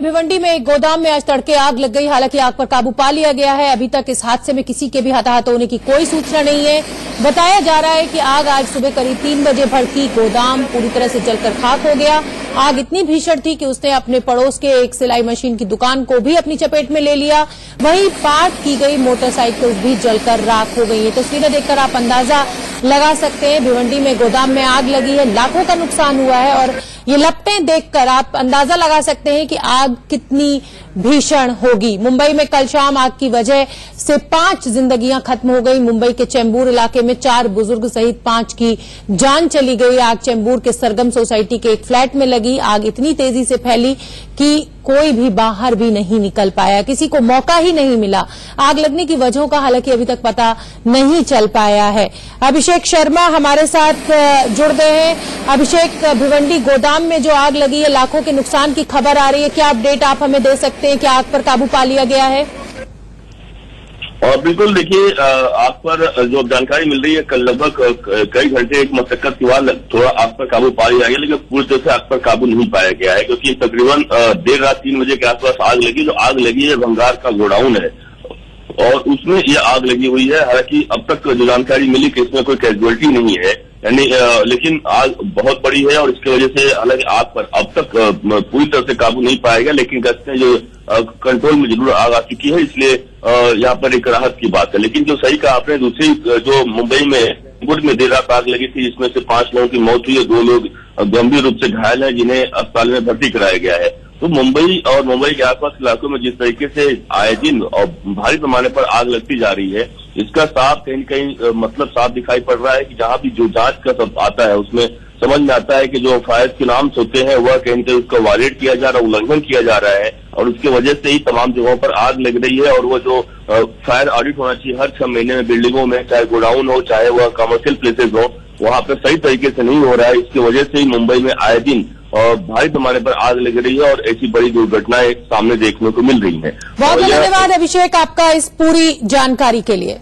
भिवंडी में एक गोदाम में आज तड़के आग लग गई। हालांकि आग पर काबू पा लिया गया है। अभी तक इस हादसे में किसी के भी हताहत होने की कोई सूचना नहीं है। बताया जा रहा है कि आग आज सुबह करीब 3 बजे भड़की। गोदाम पूरी तरह से जलकर खाक हो गया। आग इतनी भीषण थी कि उसने अपने पड़ोस के एक सिलाई मशीन की दुकान को भी अपनी चपेट में ले लिया। वहीं पार्क की गई मोटरसाइकिल भी जलकर राख हो गई। ये तस्वीरें देखकर आप अंदाजा लगा सकते हैं। भिवंडी में गोदाम में आग लगी है, लाखों का नुकसान हुआ है और ये लपटें देखकर आप अंदाजा लगा सकते हैं कि आग कितनी भीषण होगी। मुंबई में कल शाम आग की वजह से 5 जिंदगियां खत्म हो गई। मुंबई के चेंबूर इलाके में 4 बुजुर्ग सहित 5 की जान चली गई। आग चेंबूर के सरगम सोसाइटी के एक फ्लैट में लगी। आग इतनी तेजी से फैली कि कोई भी बाहर भी नहीं निकल पाया, किसी को मौका ही नहीं मिला। आग लगने की वजहों का हालांकि अभी तक पता नहीं चल पाया है। अभिषेक शर्मा हमारे साथ जुड़ गए हैं। अभिषेक, भिवंडी गोदाम में जो आग लगी है, लाखों के नुकसान की खबर आ रही है, क्या अपडेट आप हमें दे सकते हैं? क्या आग पर काबू पा लिया गया है? और बिल्कुल देखिए, आग पर जो जानकारी मिल रही है, कल लगभग कई घंटे एक मशक्कत के बाद थोड़ा आग पर काबू पा लिया गया, लेकिन पूरी तरह से आग पर काबू नहीं पाया गया है, क्योंकि तकरीबन देर रात 3 बजे के आसपास आग लगी। जो आग लगी है भंगार का गोडाउन है और उसमें ये आग लगी हुई है। हालांकि अब तक जो जानकारी मिली कि इसमें कोई कैजुअलिटी नहीं है, यानी लेकिन आग बहुत बड़ी है और इसकी वजह से हालांकि आग पर अब तक पूरी तरह से काबू नहीं पाया गया, लेकिन गश्तें जो कंट्रोल में जरूर आग आ चुकी है, इसलिए यहाँ पर एक राहत की बात है। लेकिन जो सही कहा आपने, दूसरी जो मुंबई में गुड़ में देर रात आग लगी थी, जिसमें से 5 लोगों की मौत हुई है, 2 लोग गंभीर रूप से घायल हैं, जिन्हें अस्पताल में भर्ती कराया गया है। तो मुंबई और मुंबई के आसपास के इलाकों में जिस तरीके से आए दिन और भारी पैमाने पर आग लगती जा रही है, इसका साफ कहीं न कहीं मतलब साफ दिखाई पड़ रहा है कि जहां भी जो जांच का सब आता है उसमें समझ में आता है कि जो फायर के नाम होते हैं वह कहीं न कहीं उसका वायलेट किया जा रहा है, उल्लंघन किया जा रहा है और उसकी वजह से ही तमाम जगहों पर आग लग रही है। और वो जो फायर ऑडिट होना चाहिए हर 6 महीने में बिल्डिंगों में, चाहे गोडाउन हो चाहे वह कमर्शियल प्लेसेज हो, वहां पर सही तरीके से नहीं हो रहा है। इसकी वजह से ही मुंबई में आए दिन और भारी पैमाने पर आग लग रही है और ऐसी बड़ी दुर्घटनाएं सामने देखने को मिल रही हैं। बहुत बहुत धन्यवाद अभिषेक आपका इस पूरी जानकारी के लिए।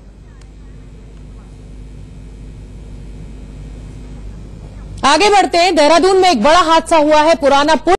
आगे बढ़ते हैं। देहरादून में एक बड़ा हादसा हुआ है। पुराना पुल